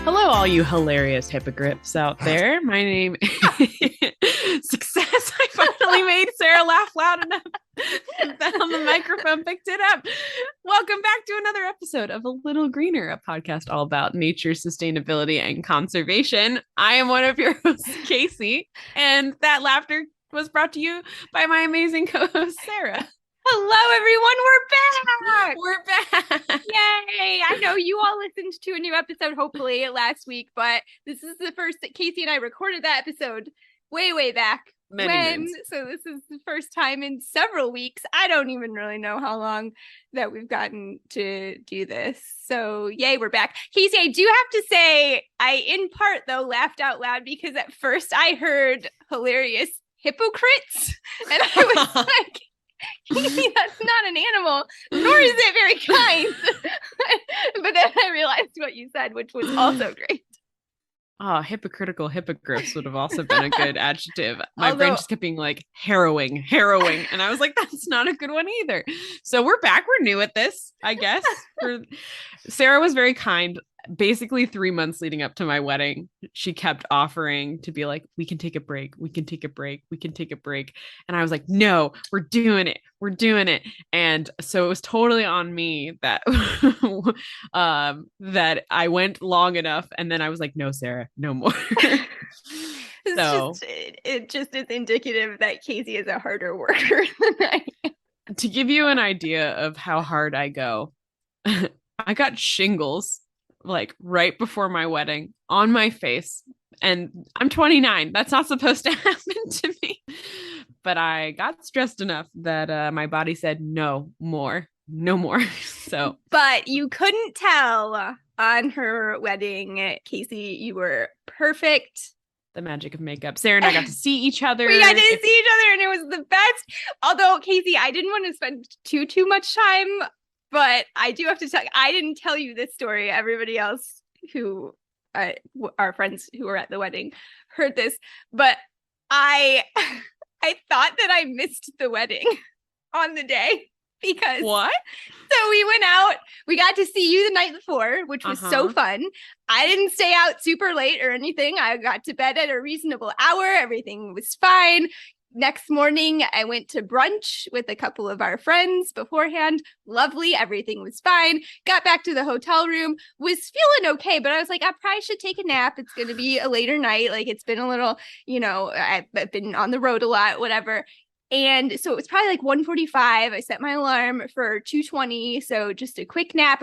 Hello, all you hilarious hippogriffs out there. My name is Success. I finally made Sarah laugh loud enough that on the microphone picked it up. Welcome back to another episode of A Little Greener, a podcast all about nature, sustainability, and conservation. I am one of your hosts, Casey, and that laughter was brought to you by my amazing co-host, Sarah. Hello, everyone. We're back. Yay. I know you all listened to a new episode, hopefully, last week, but this is the first that Casey and I recorded that episode way back. So this is the first time in several weeks. I don't even really know how long that we've gotten to do this. So yay, we're back. Casey, I do have to say, I in part, though, laughed out loud because at first I heard hilarious hypocrites, and I was like, Casey, that's not an animal, nor is it very kind. But then I realized what you said, which was also great. Oh, hypocritical hippogriffs would have also been a good adjective. My brain just kept being like harrowing. And I was like, that's not a good one either. So we're back. We're new at this, I guess. Sarah was very kind. Basically 3 months leading up to my wedding, she kept offering to be like, we can take a break. And I was like, no, we're doing it. And so it was totally on me that that I went long enough. And then I was like, no, Sarah, no more. It just is indicative that Casey is a harder worker than I am. To give you an idea of how hard I go, I got shingles like right before my wedding on my face, and I'm 29. That's not supposed to happen to me, but I got stressed enough that my body said no more. So, but you couldn't tell on her wedding, Casey, you were perfect. The magic of makeup. Sarah and I got to see each other. We got to see each other, and it was the best. Although, Casey, I didn't want to spend too much time. But I do have to tell you, I didn't tell you this story. Everybody else who our friends who were at the wedding heard this. But I thought that I missed the wedding on the day because what? So we went out. We got to see you the night before, which was so fun. I didn't stay out super late or anything. I got to bed at a reasonable hour. Everything was fine. Next morning, I went to brunch with a couple of our friends beforehand. Lovely. Everything was fine. Got back to the hotel room, was feeling okay, but I was like, I probably should take a nap. It's going to be a later night. Like, it's been a little, I've been on the road a lot, whatever. And so it was probably like 1:45. I set my alarm for 2:20. So just a quick nap.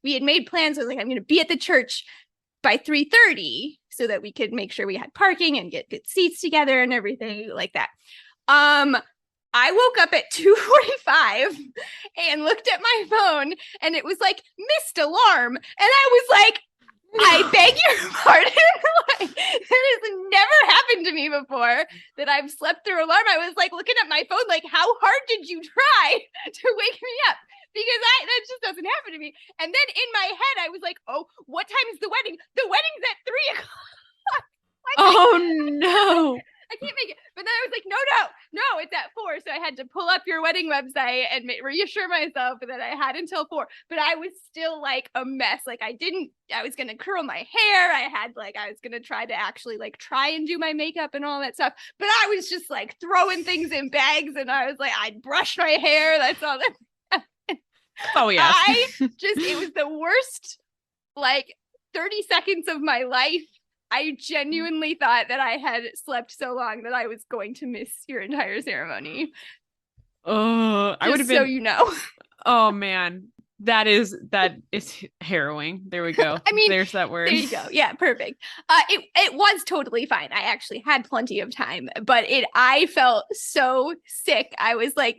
We had made plans. I was like, I'm going to be at the church by 3:30 so that we could make sure we had parking and get good seats together and everything like that. I woke up at 2:45 and looked at my phone, and it was like missed alarm. And I was like, I beg your pardon. Like, that has never happened to me before that I've slept through alarm. I was like looking at my phone, like, how hard did you try to wake me up? Because that just doesn't happen to me. And then in my head, I was like, oh, what time is the wedding? The wedding's at 3 o'clock. Oh, no. I can't make it. But then I was like, no, it's at 4. So I had to pull up your wedding website and reassure myself that I had until 4. But I was still like a mess. Like I was going to curl my hair. I was going to try to actually like try and do my makeup and all that stuff. But I was just like throwing things in bags, and I was like, I'd brush my hair. That's all that. Oh, yeah. It was the worst, like 30 seconds of my life. I genuinely thought that I had slept so long that I was going to miss your entire ceremony. Oh, I would have been. So you know. Oh, man. That is harrowing. There we go. I mean, there's that word. There you go. Yeah, perfect. It was totally fine. I actually had plenty of time, but I felt so sick. I was like,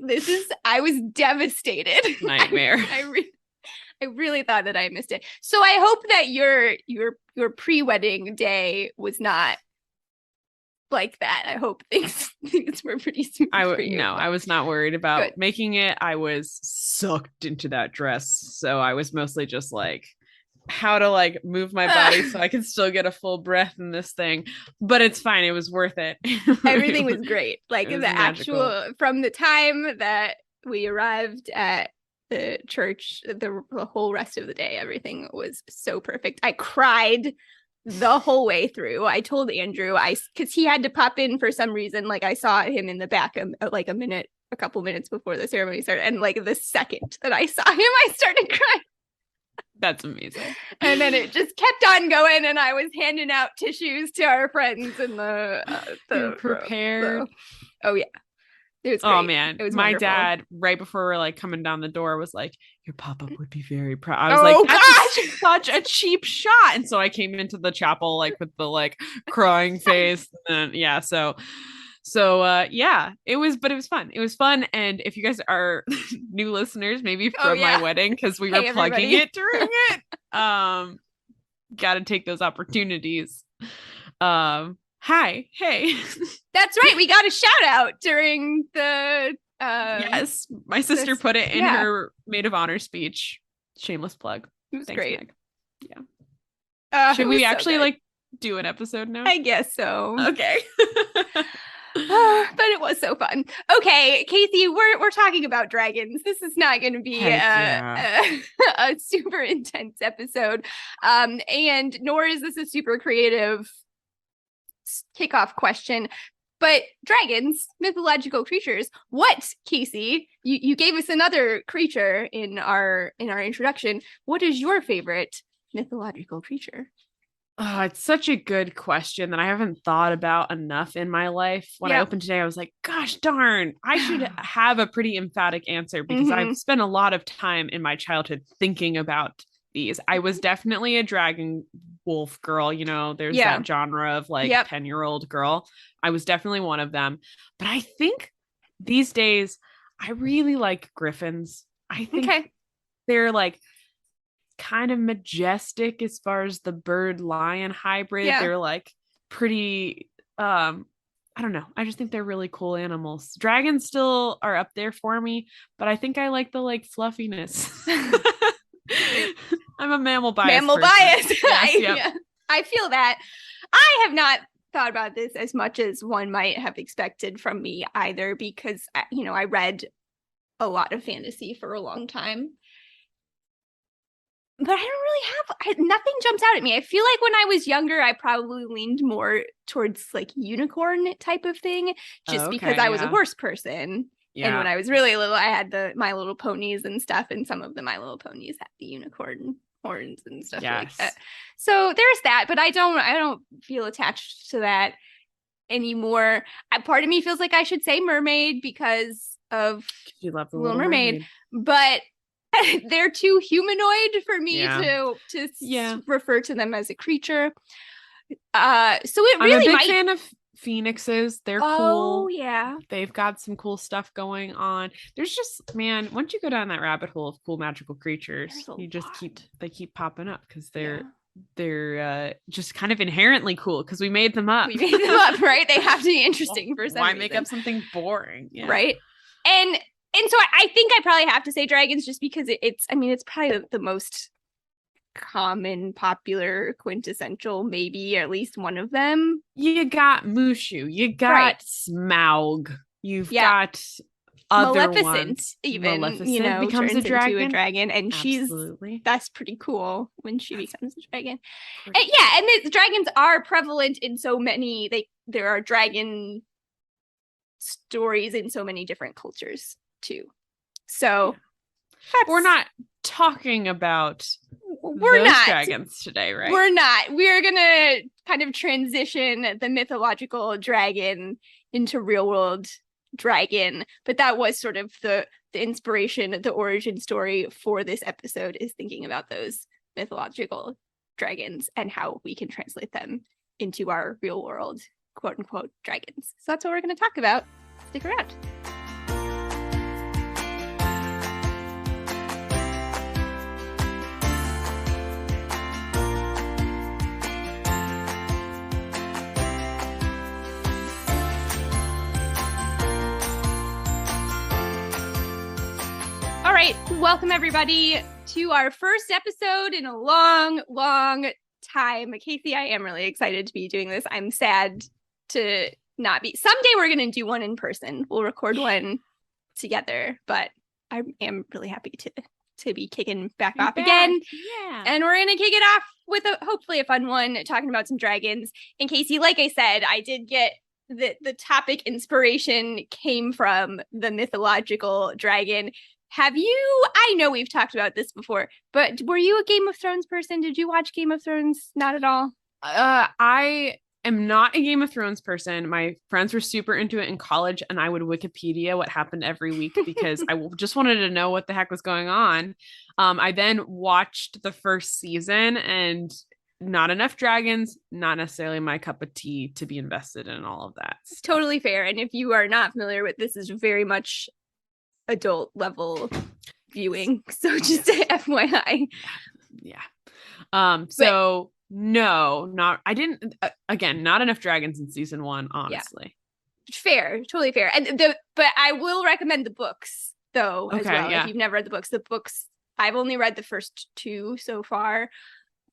I was devastated. Nightmare. I really thought that I missed it. So I hope that your pre-wedding day was not like that. I hope things were pretty smooth for you. No, I was not worried about making it. I was sucked into that dress. So I was mostly just like, how to like move my body so I can still get a full breath in this thing. But it's fine. It was worth it. Everything was great. Like the magical. From the time that we arrived at the church the whole rest of the day. Everything was so perfect. I cried the whole way through. I told Andrew because he had to pop in for some reason. Like I saw him in the back like a couple minutes before the ceremony started, and like the second that I saw him, I started crying. That's amazing. And then it just kept on going, and I was handing out tissues to our friends in the prepared. Oh yeah. It was great. Oh man, it was my wonderful. dad, right before we were like coming down the door, was like, "Your papa would be very proud." I was like, "That's such a cheap shot." And so I came into the chapel like with the like crying face, and then yeah, so yeah, it was fun. It was fun, and if you guys are new listeners, maybe from my wedding because we were plugging it during it, got to take those opportunities. Hi, hey. That's right. We got a shout out during the yes, my sister put it in her maid of honor speech. Shameless plug. It was great. Meg. Yeah. Should we actually like do an episode now? I guess so. Okay. But it was so fun. Okay, Casey, we're talking about dragons. This is not going to be a super intense episode, and nor is this a super creative kickoff question. But dragons, mythological creatures. What, Casey? You gave us another creature in our introduction. What is your favorite mythological creature? Oh, it's such a good question that I haven't thought about enough in my life. When I opened today, I was like, gosh darn, I should have a pretty emphatic answer because I've spent a lot of time in my childhood thinking about these. I was definitely a dragon wolf girl. You know, there's that genre of like 10-year-old girl. I was definitely one of them. But I think these days, I really like griffins. I think they're like kind of majestic as far as the bird lion hybrid. They're like pretty I don't know, I just think they're really cool animals. Dragons still are up there for me, but I think I like the like fluffiness. I'm a mammal bias Yes, I feel that. I have not thought about this as much as one might have expected from me either, because I read a lot of fantasy for a long time. But I don't really have, nothing jumps out at me. I feel like when I was younger, I probably leaned more towards like unicorn type of thing, just because I was a horse person. Yeah. And when I was really little, I had My Little Ponies and stuff, and some of the My Little Ponies had the unicorn horns and stuff like that. So there's that, but I don't feel attached to that anymore. Part of me feels like I should say mermaid because of you love the Little Mermaid, but they're too humanoid for me to refer to them as a creature. So it really I'm a big fan of phoenixes. They're cool. Oh yeah, they've got some cool stuff going on. There's just, man, once you go down that rabbit hole of cool magical creatures, you just keep popping up because they're just kind of inherently cool because we made them up. Right? They have to be interesting for some reason. Why make up something boring? Yeah. Right. And so I think I probably have to say dragons just because it's probably the most common, popular, quintessential, maybe at least one of them. You got Mushu, you got Smaug, you've got other Maleficent, ones. Even Maleficent becomes a dragon, and absolutely. That's pretty cool when she becomes a dragon. And the dragons are prevalent in so many. There are dragon stories in so many different cultures too. So we're not talking about those dragons today, right? We're not. We're gonna kind of transition the mythological dragon into real world dragon, but that was sort of the inspiration, the origin story for this episode, is thinking about those mythological dragons and how we can translate them into our real world quote unquote dragons. So that's what we're going to talk about. Stick around. All right, welcome everybody to our first episode in a long, long time. Casey, I am really excited to be doing this. I'm sad to not be. Someday we're going to do one in person. We'll record one together, but I am really happy to be kicking back You're off back. again. Yeah. And we're going to kick it off with hopefully a fun one, talking about some dragons. And Casey, like I said, I did get the topic inspiration came from the mythological dragon. I know we've talked about this before, but were you a Game of Thrones person? Did you watch Game of Thrones? Not at all. I am not a Game of Thrones person. My friends were super into it in college, and I would Wikipedia what happened every week because just wanted to know what the heck was going on. I then watched the first season, and not enough dragons, not necessarily my cup of tea to be invested in all of that stuff. Totally fair. And if you are not familiar with this, is very much adult level viewing. So just FYI. Yeah. So no, I didn't, again, not enough dragons in season 1, honestly. Yeah. Fair, totally fair. But I will recommend the books though, as well. Yeah. If you've never read the books, I've only read the first 2 so far.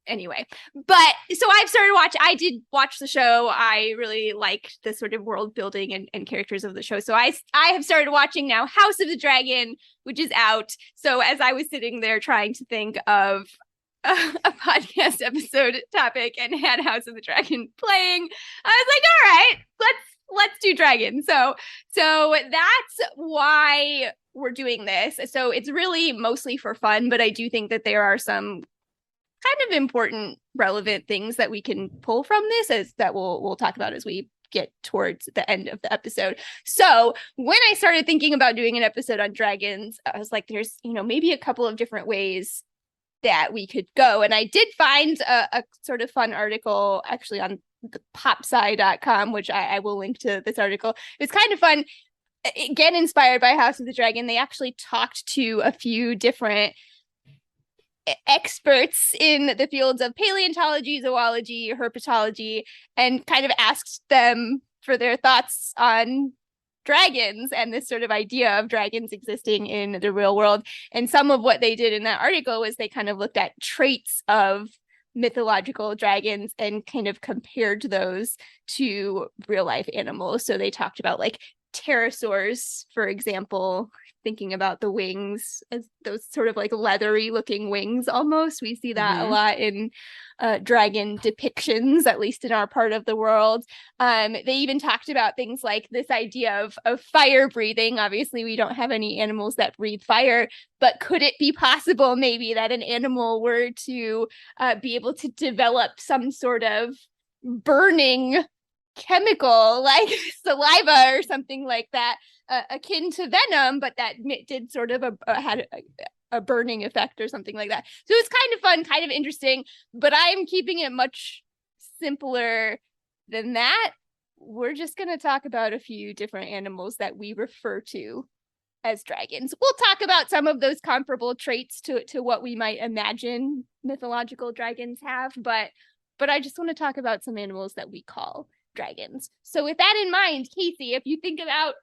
Anyway, but so I did watch the show. I really liked the sort of world building and characters of the show. So I have started watching now House of the Dragon, which is out. So as I was sitting there trying to think of a podcast episode topic and had House of the Dragon playing, I was like, all right, let's do dragons. So that's why we're doing this. So it's really mostly for fun, but I do think that there are some kind of important, relevant things that we can pull from this, as that we'll talk about as we get towards the end of the episode. So when I started thinking about doing an episode on dragons, I was like, there's, maybe a couple of different ways that we could go. And I did find a sort of fun article actually on the popsci.com, which I will link to this article. It's kind of fun. Again, inspired by House of the Dragon. They actually talked to a few different experts in the fields of paleontology, zoology, herpetology, and kind of asked them for their thoughts on dragons and this sort of idea of dragons existing in the real world. And some of what they did in that article was they kind of looked at traits of mythological dragons and kind of compared those to real life animals. So they talked about like pterosaurs, for example, thinking about the wings as those sort of like leathery looking wings almost. We see that a lot in dragon depictions, at least in our part of the world. They even talked about things like this idea of fire breathing. Obviously, we don't have any animals that breathe fire, but could it be possible maybe that an animal were to be able to develop some sort of burning chemical like saliva or something like that, akin to venom, but that did sort of had a burning effect or something like that. So it's kind of fun, kind of interesting, but I'm keeping it much simpler than that. We're just going to talk about a few different animals that we refer to as dragons. We'll talk about some of those comparable traits to what we might imagine mythological dragons have, but I just want to talk about some animals that we call dragons. So with that in mind, Casey, if you think about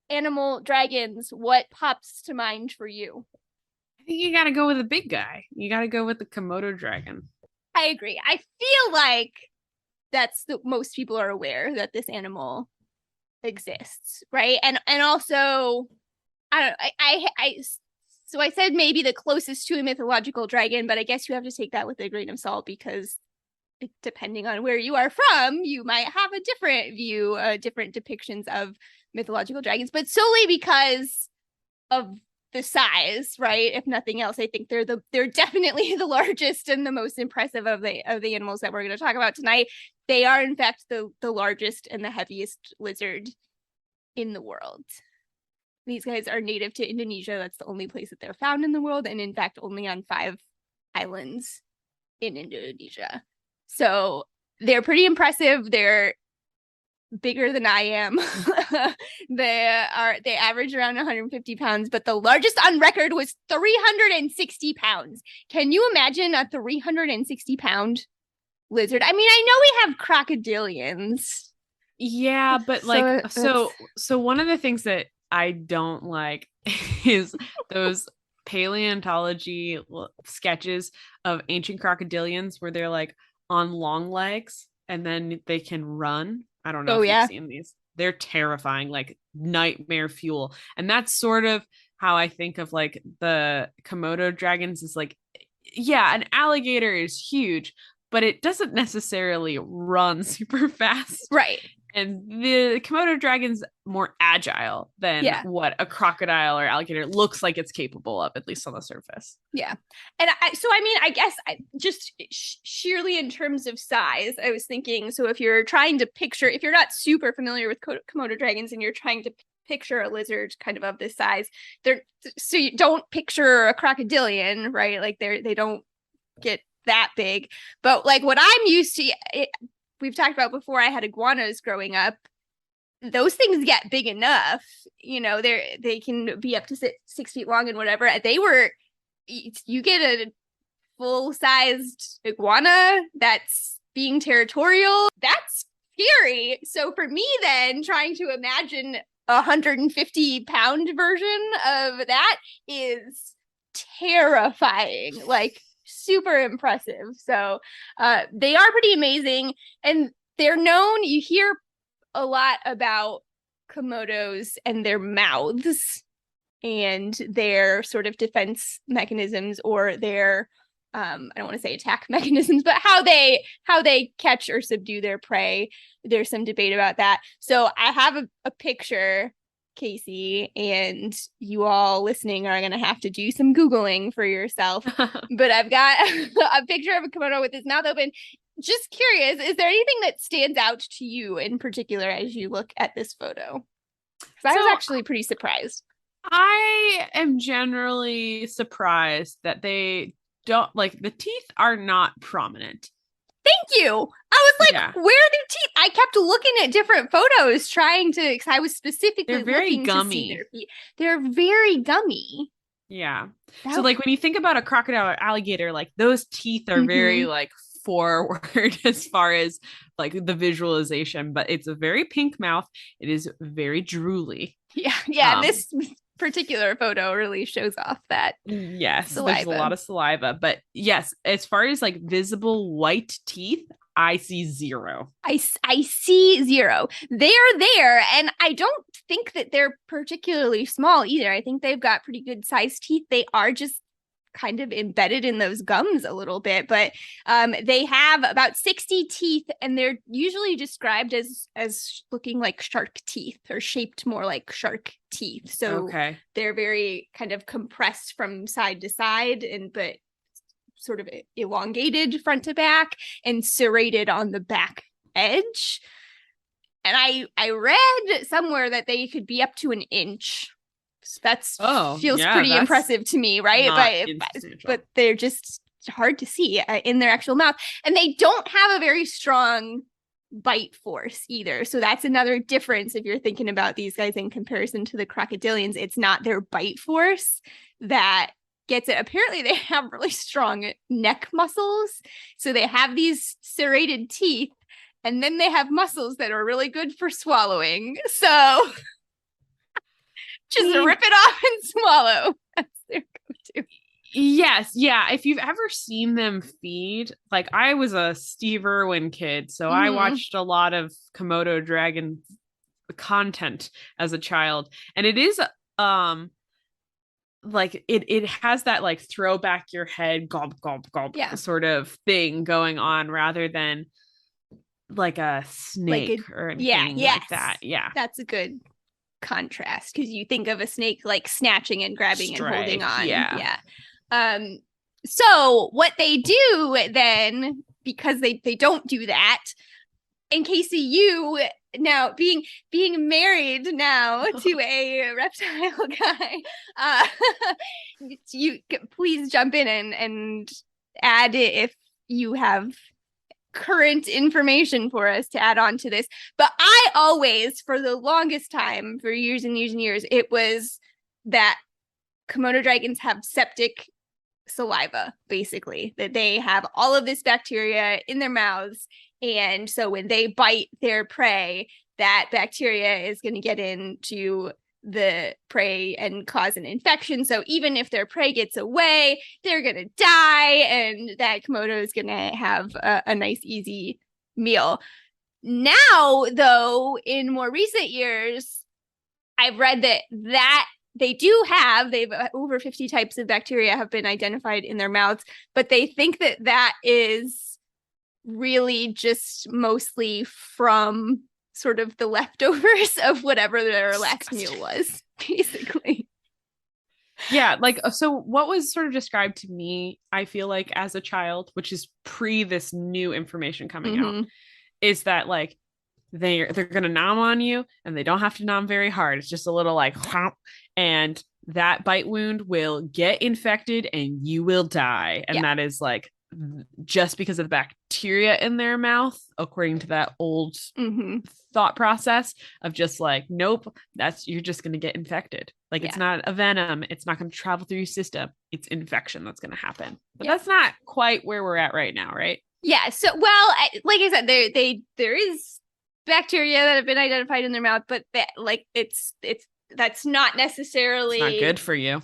animal dragons, what pops to mind for you? I think you got to go with a big guy. You got to go with the Komodo dragon. I agree. I feel like that's most people are aware that this animal exists, right? And also, so I said maybe the closest to a mythological dragon, but I guess you have to take that with a grain of salt because depending on where you are from, you might have a different view, different depictions of mythological dragons, but solely because of the size, right? If nothing else, I think they're definitely the largest and the most impressive of the animals that we're going to talk about tonight. They are, in fact, the largest and the heaviest lizard in the world. These guys are native to Indonesia. That's the only place that they're found in the world, and in fact, only on 5 islands in Indonesia. So they're pretty impressive. They're bigger than I am. They average around 150 pounds, but the largest on record was 360 pounds. Can you imagine a 360 pound lizard? I mean, I know we have crocodilians. Yeah, but so one of the things that I don't like is those paleontology sketches of ancient crocodilians where they're like on long legs and then they can run. I don't know if you've seen these. they're terrifying, like nightmare fuel. And that's sort of how I think of like the Komodo dragons is like, yeah, an alligator is huge, but it doesn't necessarily run super fast. Right. And the Komodo dragon's more agile than what a crocodile or alligator looks like it's capable of, at least on the surface. Yeah. And I guess just sheerly in terms of size, I was thinking, so if you're trying to picture, if you're not super familiar with Komodo dragons and you're trying to picture a lizard kind of this size, so you don't picture a crocodilian, right? Like they don't get that big. But like what I'm used to, we've talked about before, I had iguanas growing up. Those things get big enough, they can be up to 6 feet long and whatever. You get a full-sized iguana that's being territorial. That's scary. So for me then, trying to imagine 150-pound version of that is terrifying. Like, super impressive. So they are pretty amazing, and they're known, you hear a lot about Komodos and their mouths and their sort of defense mechanisms, or their I don't want to say attack mechanisms, but how they catch or subdue their prey. There's some debate about that. So I have a picture, Casey, and you all listening are going to have to do some Googling for yourself. But I've got a picture of a Komodo with his mouth open. Just curious, is there anything that stands out to you in particular as you look at this photo? Because I was actually pretty surprised. I am generally surprised that they don't, like, the teeth are not prominent. Thank you. I was like, where are the teeth? I kept looking at different photos trying to, because I was specifically looking gummy. To see their feet. They're very gummy. Yeah. So like when you think about a crocodile or alligator, like those teeth are very like forward as far as like the visualization, but it's a very pink mouth. It is very drooly. Yeah. This particular photo really shows off that. Yes, saliva. There's a lot of saliva, but yes, as far as like visible white teeth, I see zero. I see zero. They're there, and I don't think that they're particularly small either. I think they've got pretty good sized teeth. They are just kind of embedded in those gums a little bit, but they have about 60 teeth, and they're usually described as looking like shark teeth, or shaped more like shark teeth. So they're very kind of compressed from side to side, but sort of elongated front to back and serrated on the back edge. And I read somewhere that they could be up to an inch. That's feels pretty impressive to me, right? But they're just hard to see in their actual mouth, and they don't have a very strong bite force either. So that's another difference if you're thinking about these guys in comparison to the crocodilians. It's not their bite force that gets it. Apparently they have really strong neck muscles, so they have these serrated teeth, and then they have muscles that are really good for swallowing. So just rip it off and swallow. That's their go-to. Yes. Yeah. If you've ever seen them feed, like I was a Steve Irwin kid, so I watched a lot of Komodo dragon content as a child. And it is like it has that like throw back your head gulp gulp gulp sort of thing going on, rather than like a snake or anything like that. Yeah. That's a good contrast, because you think of a snake like snatching and grabbing and holding on. Yeah. So what they do then, because they don't do that, and Casey, you now being married now to a reptile guy, you please jump in and add if you have current information for us to add on to this. But I always, for the longest time, for years and years and years, it was that Komodo dragons have septic saliva, basically, that they have all of this bacteria in their mouths, and so when they bite their prey, that bacteria is going to get into the prey and cause an infection. So even if their prey gets away, they're going to die, and that Komodo is going to have a nice, easy meal. Now, though, in more recent years, I've read that they've over 50 types of bacteria have been identified in their mouths, but they think that is really just mostly from sort of the leftovers of whatever their last meal was, basically. Yeah, like, so what was sort of described to me, I feel like as a child, which is pre this new information coming out, is that like they're gonna nom on you and they don't have to nom very hard. It's just a little like and that bite wound will get infected and you will die. And that is like just because of the bacteria in their mouth, according to that old thought process of just like, nope, you're just going to get infected. Like it's not a venom. It's not going to travel through your system. It's infection that's going to happen. But that's not quite where we're at right now, right? Yeah. So, well, like I said, there is bacteria that have been identified in their mouth, but that like that's not necessarily, it's not good for you,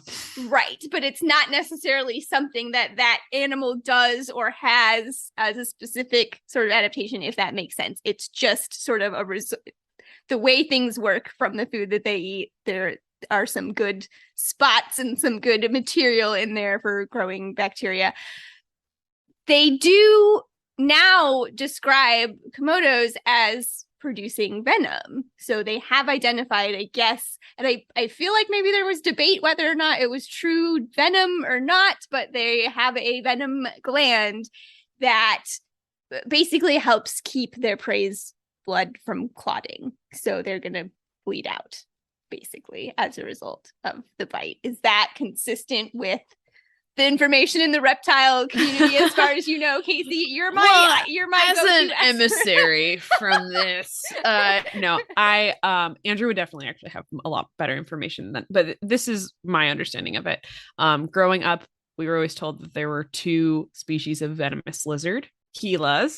right? But it's not necessarily something that animal does or has as a specific sort of adaptation, if that makes sense. It's just sort of the way things work from the food that they eat. There are some good spots and some good material in there for growing bacteria. They do now describe Komodos as producing venom. So they have identified, I guess, and I feel like maybe there was debate whether or not it was true venom or not, but they have a venom gland that basically helps keep their prey's blood from clotting. So they're going to bleed out, basically, as a result of the bite. Is that consistent with the information in the reptile community, as far as you know, Casey? You're my as an emissary from this. No, Andrew would definitely actually have a lot better information but this is my understanding of it. Growing up, we were always told that there were two species of venomous lizard: Gila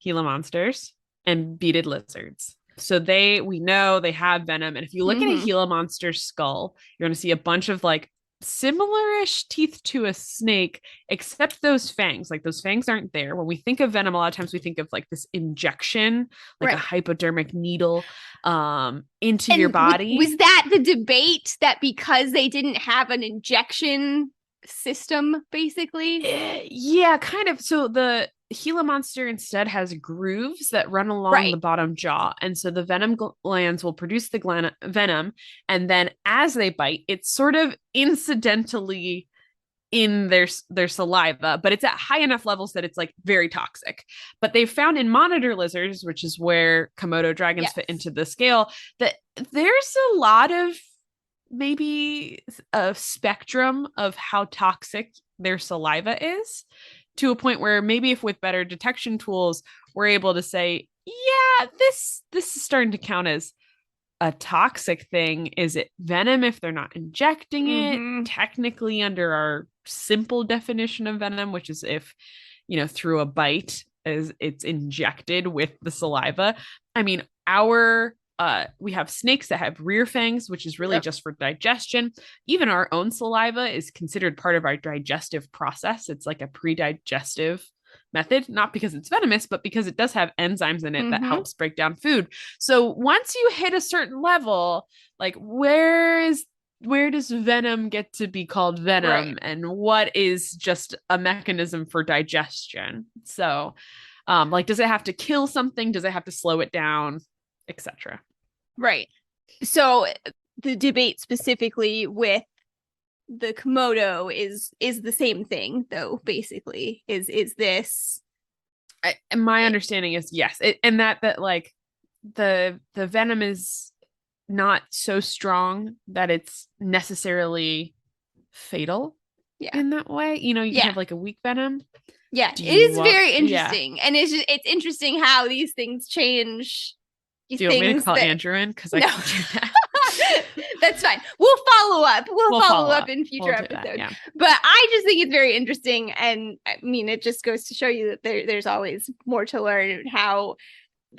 monsters, and beaded lizards. So we know they have venom, and if you look at a Gila monster's skull, you're going to see a bunch of like similar-ish teeth to a snake, except those fangs. Like those fangs aren't there. When we think of venom, a lot of times we think of like this injection, like a hypodermic needle into your body. Was that the debate, that because they didn't have an injection system, basically? Yeah, kind of. So the Gila monster instead has grooves that run along the bottom jaw, and so the venom glands will produce the venom, and then as they bite, it's sort of incidentally in their saliva, but it's at high enough levels that it's like very toxic. But they've found in monitor lizards, which is where Komodo dragons fit into the scale, that there's a lot of maybe a spectrum of how toxic their saliva is, to a point where maybe if with better detection tools, we're able to say, yeah, this is starting to count as a toxic thing. Is it venom if they're not injecting it? Technically, under our simple definition of venom, which is if, through a bite, as it's injected with the saliva. I mean, we have snakes that have rear fangs, which is really just for digestion. Even our own saliva is considered part of our digestive process. It's like a pre-digestive method, not because it's venomous, but because it does have enzymes in it that helps break down food. So once you hit a certain level, like where does venom get to be called venom, and what is just a mechanism for digestion? So like, does it have to kill something? Does it have to slow it down, etc.? Right. So the debate specifically with the Komodo is the same thing, though. Basically, is this? My understanding is yes, and that like the venom is not so strong that it's necessarily fatal. In that way, you can have like a weak venom. Yeah, it is very interesting, and it's interesting how these things change. Do you want me to call Andrew in? Because I can do that. That's fine. We'll follow up. We'll follow up in future episodes. But I just think it's very interesting. And I mean, it just goes to show you that there's always more to learn. How,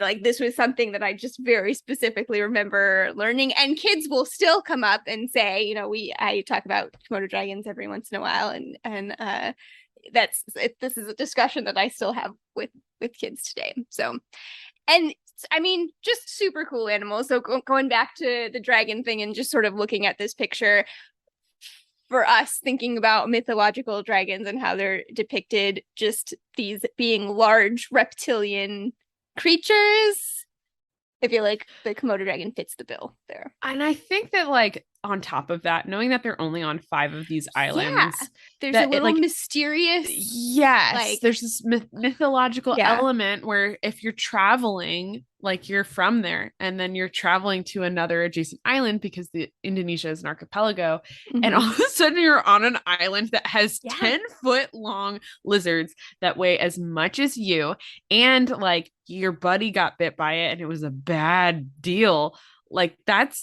like, this was something that I just very specifically remember learning. And kids will still come up and say, I talk about Komodo dragons every once in a while. And this is a discussion that I still have with kids today. So, and just super cool animals. So going back to the dragon thing and just sort of looking at this picture, for us thinking about mythological dragons and how they're depicted, just these being large reptilian creatures, I feel like the Komodo dragon fits the bill there. And I think that, like, on top of that, knowing that they're only on 5 of these islands, there's a little mysterious. Yes, like, there's this mythological element where if you're traveling, like you're from there, and then you're traveling to another adjacent island because Indonesia is an archipelago, and all of a sudden you're on an island that has 10-foot long lizards that weigh as much as you, and like your buddy got bit by it and it was a bad deal. Like that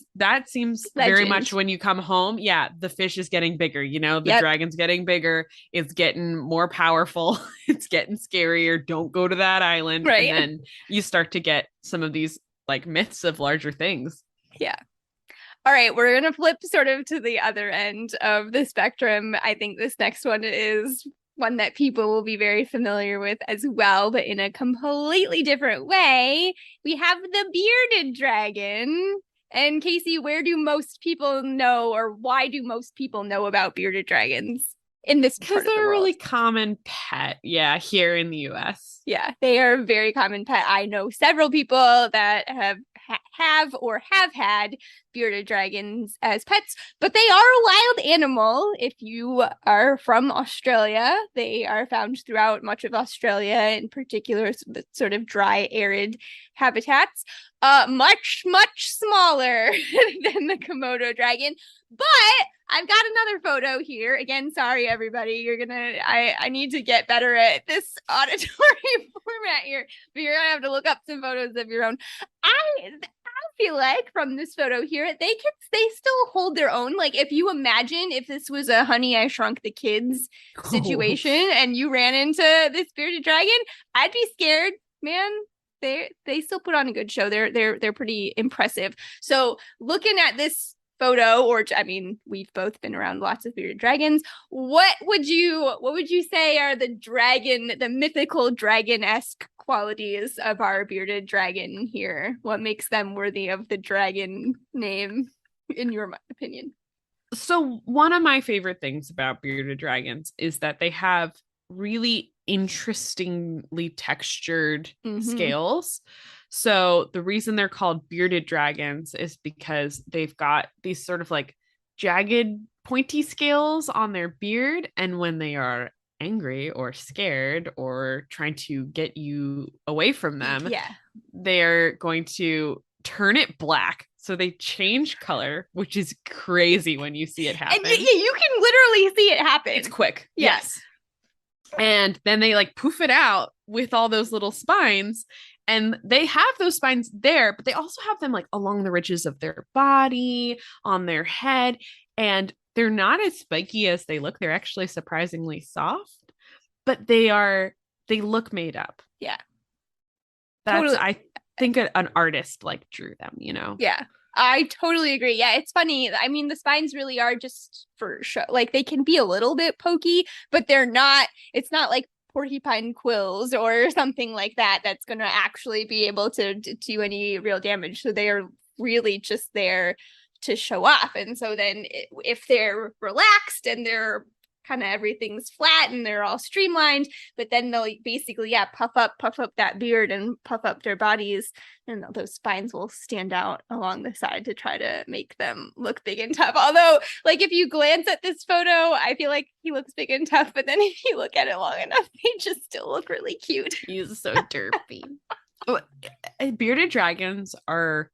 seems very much when you come home. Yeah, the fish is getting bigger, the dragon's getting bigger. It's getting more powerful. It's getting scarier. Don't go to that island. Right. And then you start to get some of these like myths of larger things. Yeah. All right, we're going to flip sort of to the other end of the spectrum. I think this next one is one that people will be very familiar with as well, but in a completely different way. We have the bearded dragon. And Casey, where do most people know, or why do most people know about bearded dragons in this part of the world? Because they're a really common pet, here in the US. Yeah, they are a very common pet. I know several people that have had bearded dragons as pets, but they are a wild animal. If you are from Australia, they are found throughout much of Australia, in particular sort of dry, arid habitats. Much smaller than the Komodo dragon. But I've got another photo here. Again, sorry everybody. I need to get better at this auditory format here, but you're gonna have to look up some photos of your own. I feel like from this photo here, they still hold their own. Like, if you imagine if this was a Honey, I Shrunk the Kids situation and you ran into this bearded dragon, I'd be scared, man. They still put on a good show. They're pretty impressive. So looking at this photo, we've both been around lots of bearded dragons. What would you say are the mythical dragon-esque qualities of our bearded dragon here? What makes them worthy of the dragon name, in your opinion? So one of my favorite things about bearded dragons is that they have really interestingly textured scales. So the reason they're called bearded dragons is because they've got these sort of like jagged, pointy scales on their beard. And when they are angry or scared or trying to get you away from them, they're going to turn it black. So they change color, which is crazy when you see it happen. And you can literally see it happen. It's quick. Yes. And then they like poof it out with all those little spines. And they have those spines there, but they also have them like along the ridges of their body, on their head. And they're not as spiky as they look. They're actually surprisingly soft, but they look made up. Yeah. Totally. I think an artist like drew them, Yeah. I totally agree. Yeah, it's funny. I mean, the spines really are just for show. Like, they can be a little bit pokey, but it's not like porcupine quills or something like that that's going to actually be able to do any real damage. So they are really just there to show off. And so then if they're relaxed and they're kind of everything's flat and they're all streamlined, but then they'll basically puff up that beard and puff up their bodies, and those spines will stand out along the side to try to make them look big and tough. Although, like, if you glance at this photo, I feel like he looks big and tough, but then if you look at it long enough, they just still look really cute. He's so derpy. Bearded dragons are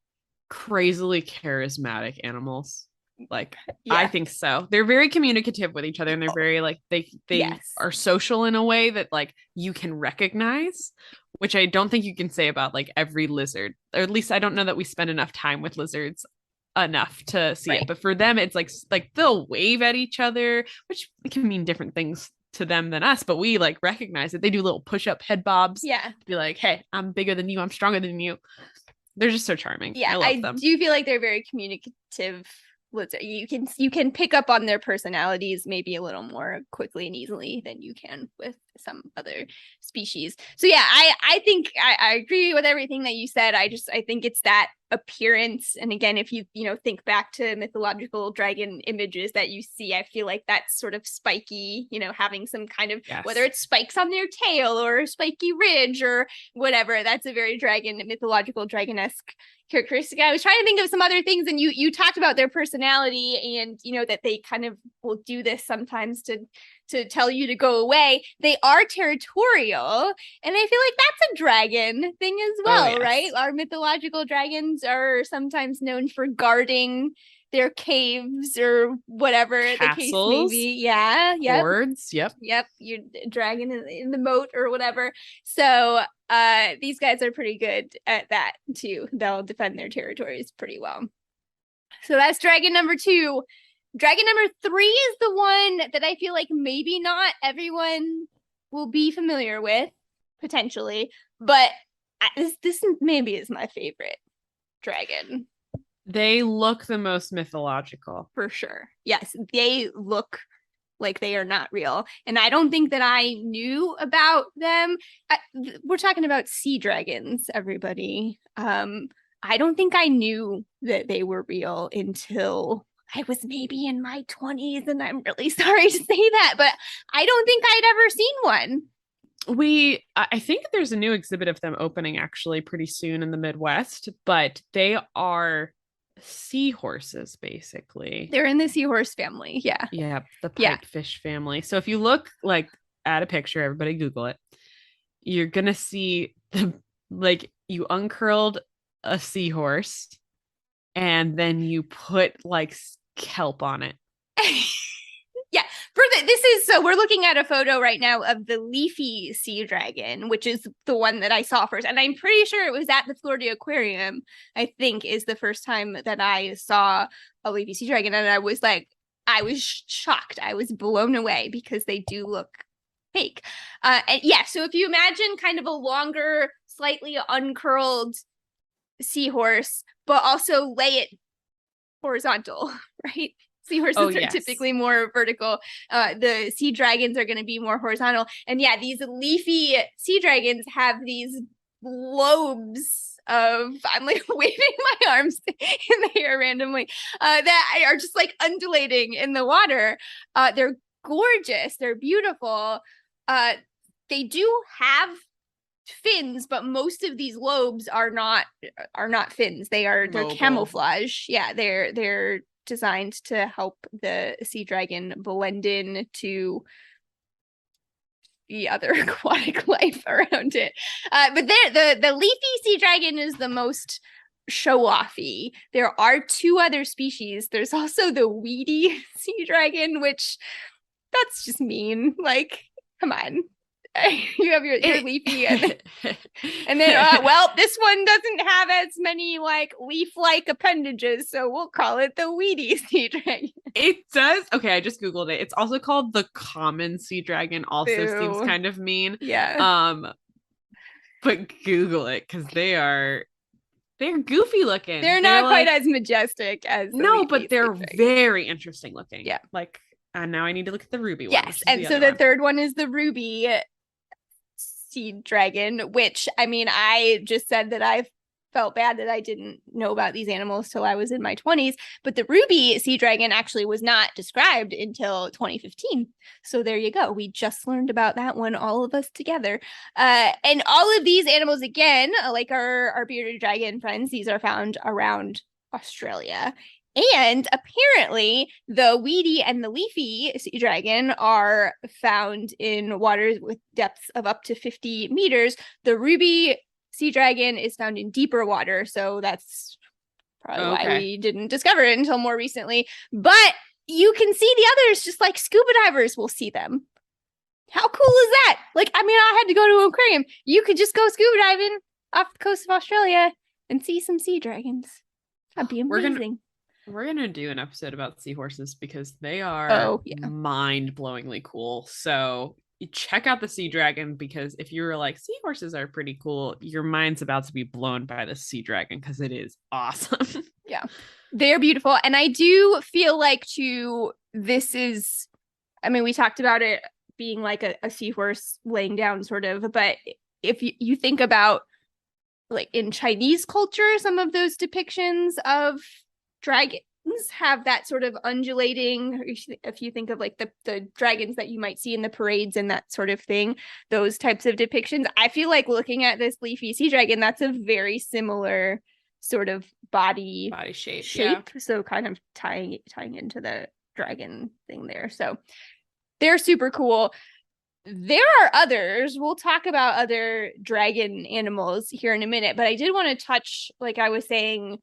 crazily charismatic animals. Like, I think so. They're very communicative with each other, and they're very like they are social in a way that like you can recognize, which I don't think you can say about like every lizard, or at least I don't know that we spend enough time with lizards enough to see it. But for them, it's like they'll wave at each other, which can mean different things to them than us, but we like recognize it. They do little push-up head bobs. Yeah, to be like, hey, I'm bigger than you, I'm stronger than you. They're just so charming. Yeah, I do feel like they're very communicative you can pick up on their personalities maybe a little more quickly and easily than you can with some other species. So yeah, I think I agree with everything that you said. I think it's that appearance, and again, if you think back to mythological dragon images that you see, I feel like that's sort of spiky, having some kind of, whether it's spikes on their tail or a spiky ridge or whatever, that's a very mythological dragon-esque characteristic. I was trying to think of some other things, and you talked about their personality, and that they kind of will do this sometimes to tell you to go away. They are territorial, and I feel like that's a dragon thing as well, right? Our mythological dragons are sometimes known for guarding their caves or whatever the case may be. Yeah, yep. Fords, yep. Your dragon in the moat or whatever. So these guys are pretty good at that too. They'll defend their territories pretty well. So that's dragon number 2. Dragon number 3 is the one that I feel like maybe not everyone will be familiar with, potentially, but this maybe is my favorite dragon. They look the most mythological. For sure. Yes, they look like they are not real. And I don't think that I knew about them. We're talking about sea dragons, everybody. I don't think I knew that they were real until I was maybe in my 20s, and I'm really sorry to say that, but I don't think I'd ever seen one. I think there's a new exhibit of them opening actually pretty soon in the Midwest, but they are seahorses basically. They're in the seahorse family. Yeah, the pipefish family. So if you look at a picture, everybody Google it, you're gonna see you uncurled a seahorse and then you put kelp on it. Yeah, so we're looking at a photo right now of the Leafy sea dragon, which is the one that I saw first. And I'm pretty sure it was at the Florida Aquarium, I think, is the first time that I saw a Leafy sea dragon. And I was shocked. I was blown away because they do look fake. And yeah, so if you imagine kind of a longer, slightly uncurled seahorse, but also lay it horizontal, right? Seahorses are typically more vertical. The sea dragons are going to be more horizontal. And yeah, these Leafy sea dragons have these lobes of, I'm waving my arms in the air randomly, that are just undulating in the water. They're gorgeous. They're beautiful. They do have fins, but most of these lobes are not fins. They're camouflage. Yeah, they're designed to help the sea dragon blend in to the other aquatic life around it. But the Leafy sea dragon is the most show-offy. There are 2 other species. There's also the weedy sea dragon, which that's just mean. Come on. You have your Leafy, and then this one doesn't have as many leaf-like appendages, so we'll call it the weedy sea dragon. It does. Okay, I just googled it. It's also called the common sea dragon. Also seems kind of mean. Yeah. But Google it because they're goofy looking. They're not quite as majestic as but they're very interesting looking. Yeah. And now I need to look at the ruby one. Yes, and so the third one is the ruby sea dragon, which I just said that I felt bad that I didn't know about these animals till I was in my 20s, but the ruby sea dragon actually was not described until 2015. So there you go. We just learned about that one, all of us together. And all of these animals, again, like our bearded dragon friends, these are found around Australia. And apparently the weedy and the leafy sea dragon are found in waters with depths of up to 50 meters. The ruby sea dragon is found in deeper water. So that's probably why we didn't discover it until more recently. But you can see the others, just like scuba divers will see them. How cool is that? I had to go to an aquarium. You could just go scuba diving off the coast of Australia and see some sea dragons. That'd be amazing. We're going to do an episode about seahorses because they are mind-blowingly cool. So check out the sea dragon, because if you were like, seahorses are pretty cool, your mind's about to be blown by the sea dragon because it is awesome. Yeah. They're beautiful. And I do feel like this is, I mean, we talked about it being like a seahorse laying down sort of, but if you think about like in Chinese culture, some of those depictions of dragons have that sort of undulating, if you think of like the dragons that you might see in the parades and that sort of thing, those types of depictions. I feel like looking at this Leafy sea dragon, that's a very similar sort of body shape. Yeah. So kind of tying into the dragon thing there. So they're super cool. There are others. We'll talk about other dragon animals here in a minute, but I did want to touch, like I was saying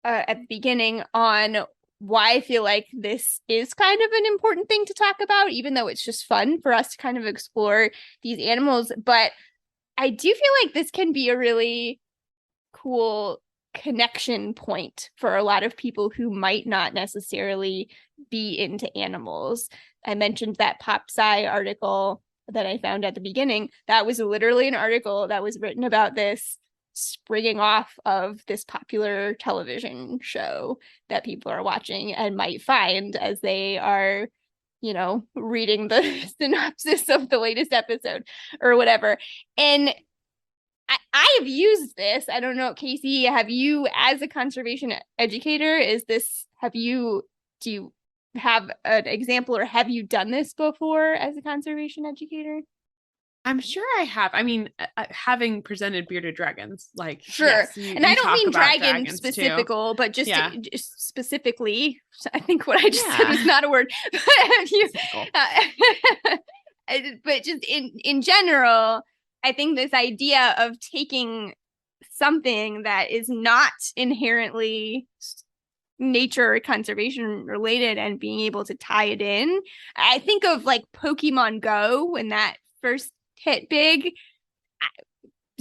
at the beginning, on why I feel like this is kind of an important thing to talk about, even though it's just fun for us to kind of explore these animals. But I do feel like this can be a really cool connection point for a lot of people who might not necessarily be into animals. I mentioned that PopSci article that I found at the beginning. That was literally an article that was written about this, springing off of this popular television show that people are watching and might find as they are, reading the synopsis of the latest episode or whatever. And I have used this. I don't know, Casey, have you, as a conservation educator, do you have an example, or have you done this before as a conservation educader? I'm sure I have. I mean, having presented bearded dragons, like, sure. Yes, and I don't mean dragon specifical, but just specifically, I think what I just said was not a word. But just in general, I think this idea of taking something that is not inherently nature or conservation related and being able to tie it in. I think of like Pokemon Go when that first hit big.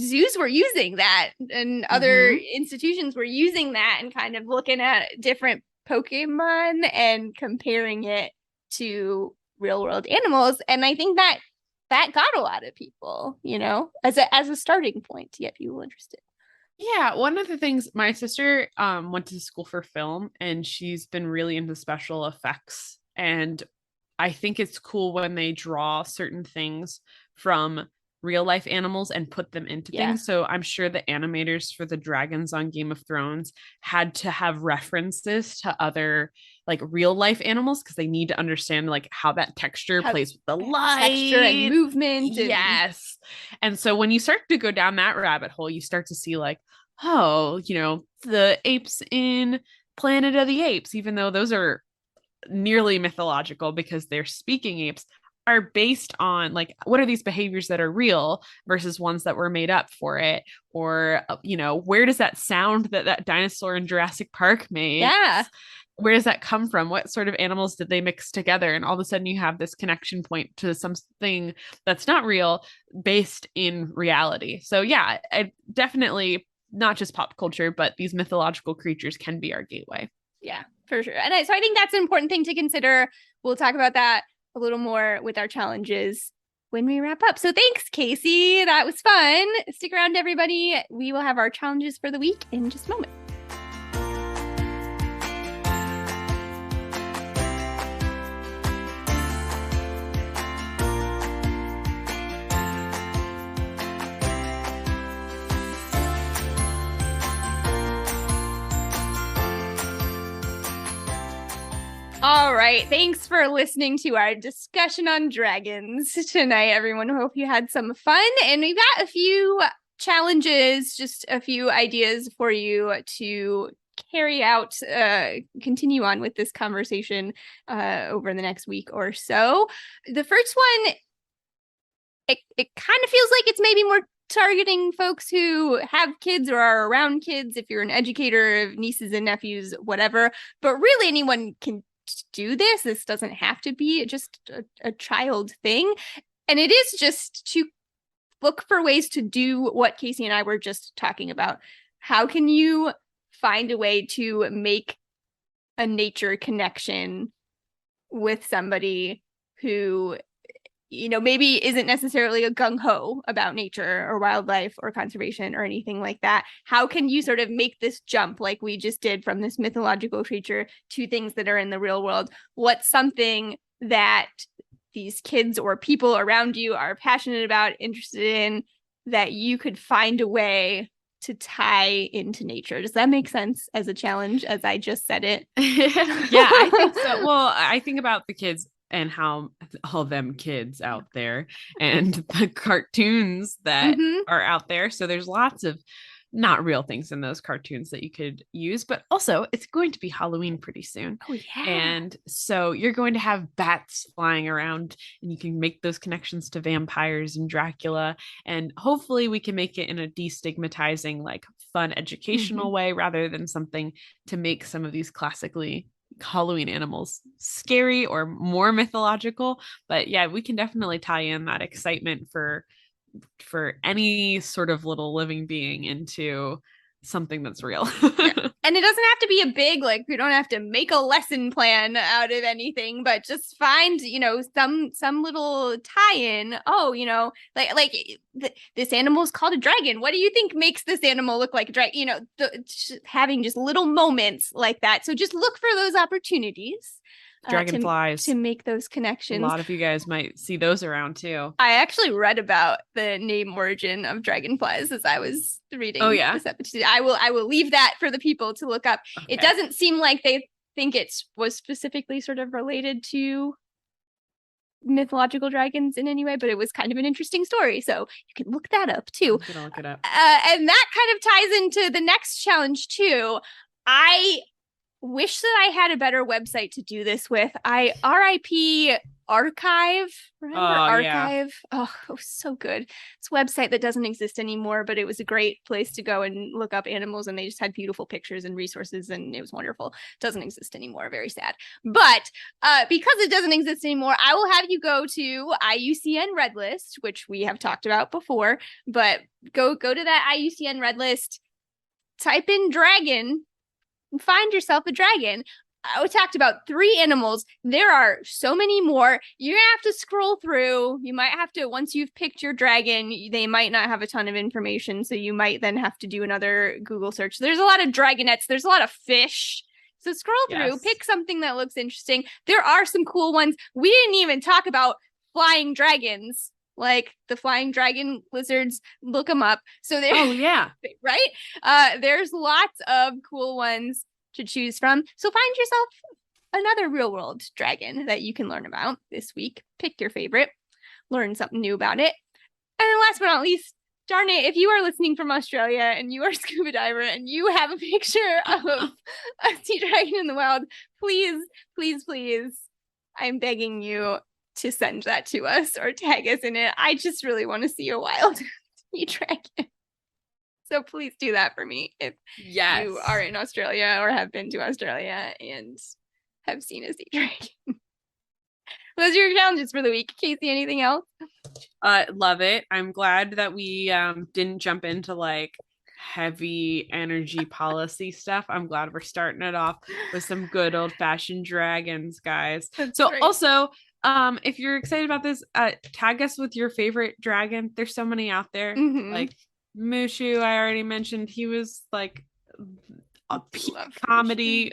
Zoos were using that, and other institutions were using that, and kind of looking at different Pokemon and comparing it to real world animals. And I think that got a lot of people, as a starting point to get people interested. Yeah, one of the things, my sister went to school for film, and she's been really into special effects. And I think it's cool when they draw certain things from real life animals and put them into things. So I'm sure the animators for the dragons on Game of Thrones had to have references to other like real life animals, because they need to understand like how that texture plays with the light, texture and movement. Yes. And so when you start to go down that rabbit hole, you start to see like, oh, the apes in Planet of the Apes, even though those are nearly mythological because they're speaking apes, are based on like, what are these behaviors that are real versus ones that were made up for it? Or, where does that sound that dinosaur in Jurassic Park made? Yeah. Where does that come from? What sort of animals did they mix together? And all of a sudden you have this connection point to something that's not real based in reality. So yeah, I definitely, not just pop culture, but these mythological creatures can be our gateway. Yeah, for sure. And so I think that's an important thing to consider. We'll talk about that a little more with our challenges when we wrap up. So thanks, Casey. That was fun. Stick around, everybody. We will have our challenges for the week in just a moment. All right. Thanks for listening to our discussion on dragons tonight, everyone. Hope you had some fun. And we've got a few challenges, just a few ideas for you to carry out, continue on with this conversation over the next week or so. The first one, it kind of feels like it's maybe more targeting folks who have kids or are around kids, if you're an educator of nieces and nephews, whatever. But really anyone can do this. This doesn't have to be just a child thing. And it is just to look for ways to do what Casey and I were just talking about. How can you find a way to make a nature connection with somebody who maybe isn't necessarily a gung-ho about nature or wildlife or conservation or anything like that. How can you sort of make this jump like we just did from this mythological creature to things that are in the real world? What's something that these kids or people around you are passionate about, interested in, that you could find a way to tie into nature? Does that make sense as a challenge as I just said it? Yeah, I think so. Well, I think about the kids and how all them kids out there and the cartoons that are out there. So there's lots of not real things in those cartoons that you could use, but also it's going to be Halloween pretty soon. Oh, yeah. And so you're going to have bats flying around and you can make those connections to vampires and Dracula. And hopefully we can make it in a destigmatizing, like fun educational way rather than something to make some of these classically Halloween animals scary or more mythological. But yeah, we can definitely tie in that excitement for any sort of little living being into something that's real. Yeah. And it doesn't have to be a big, like, we don't have to make a lesson plan out of anything, but just find, some little tie-in. Oh, this animal is called a dragon. What do you think makes this animal look like a dragon? Having just little moments like that. So just look for those opportunities. Dragonflies to make those connections. A lot of you guys might see those around too. I actually read about the name origin of dragonflies as I was reading this episode. I will leave that for the people to look up. Okay. It doesn't seem like they think it was specifically sort of related to mythological dragons in any way, but it was kind of an interesting story. So you can look that up too. I'm gonna look it up. And that kind of ties into the next challenge too. I wish that I had a better website to do this with. RIP Archive. Remember Archive? Yeah. Oh, it was so good. It's a website that doesn't exist anymore, but it was a great place to go and look up animals, and they just had beautiful pictures and resources, and it was wonderful. It doesn't exist anymore. Very sad. But because it doesn't exist anymore, I will have you go to IUCN Red List, which we have talked about before, but go to that IUCN Red List, type in dragon, find yourself a dragon. We talked about 3 animals. There are so many more. You're gonna have to scroll through. You might have to, once you've picked your dragon, they might not have a ton of information, so you might then have to do another Google search. There's a lot of dragonettes. There's a lot of fish. So scroll through, pick something that looks interesting. There are some cool ones. We didn't even talk about flying dragons, like the flying dragon lizards. Look them up. So there, right? There's lots of cool ones to choose from. So find yourself another real world dragon that you can learn about this week. Pick your favorite, learn something new about it. And then last but not least, darn it, if you are listening from Australia and you are a scuba diver and you have a picture of a sea dragon in the wild, please, please, please, I'm begging you to send that to us or tag us in it. I just really want to see a wild sea dragon. So please do that for me if you are in Australia or have been to Australia and have seen a sea dragon. Those are your challenges for the week. Casey, anything else? Love it. I'm glad that we didn't jump into like heavy energy policy stuff. I'm glad we're starting it off with some good old fashioned dragons, guys. That's so great. Also, if you're excited about this, tag us with your favorite dragon. There's so many out there. Like Mushu, I already mentioned. He was like a peak comedy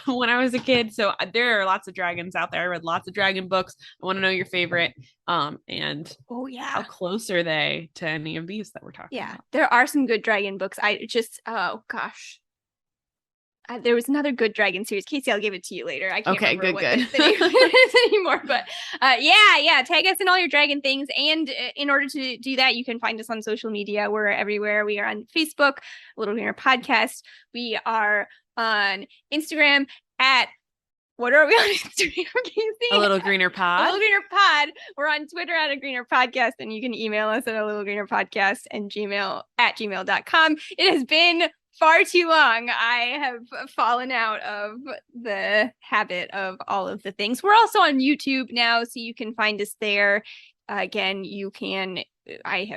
when I was a kid. So there are lots of dragons out there. I read lots of dragon books. I want to know your favorite. And how close are they to any of these that we're talking about? There are some good dragon books. There was another good dragon series. Casey, I'll give it to you later. I can't remember what the name is anymore. But tag us in all your dragon things. And in order to do that, you can find us on social media. We're everywhere. We are on Facebook, Little Greener Podcast. We are on Instagram at, what are we on Instagram, Casey? A Little Greener Pod. A Little Greener Pod. We're on Twitter at A Greener Podcast, and you can email us at A Little Greener Podcast and gmail.com. It has been far too long. I have fallen out of the habit of all of the things. We're also on YouTube now, so you can find us there. Again, you can.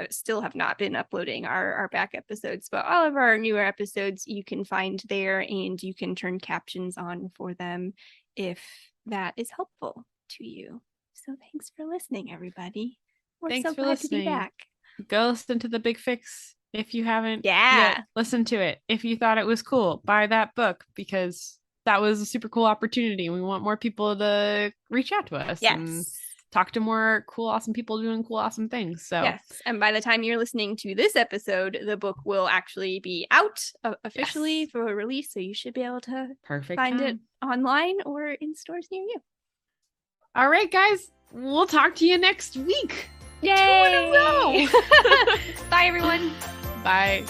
Still have not been uploading our back episodes, but all of our newer episodes you can find there, and you can turn captions on for them if that is helpful to you. So thanks for listening, everybody. We're Thanks so for glad to be listening. back. Go listen to The Big Fix if you haven't Yeah. yet. Listen to it. If you thought it was cool, buy that book because that was a super cool opportunity. We want more people to reach out to us and Yes. talk to more cool, awesome people doing cool, awesome things. So Yes. And by the time you're listening to this episode, the book will actually be out officially Yes. for release. So you should be able to perfect find time. it online or in stores near you. All right, guys. We'll talk to you next week. Yay! 2 in a row. Bye, everyone. Bye.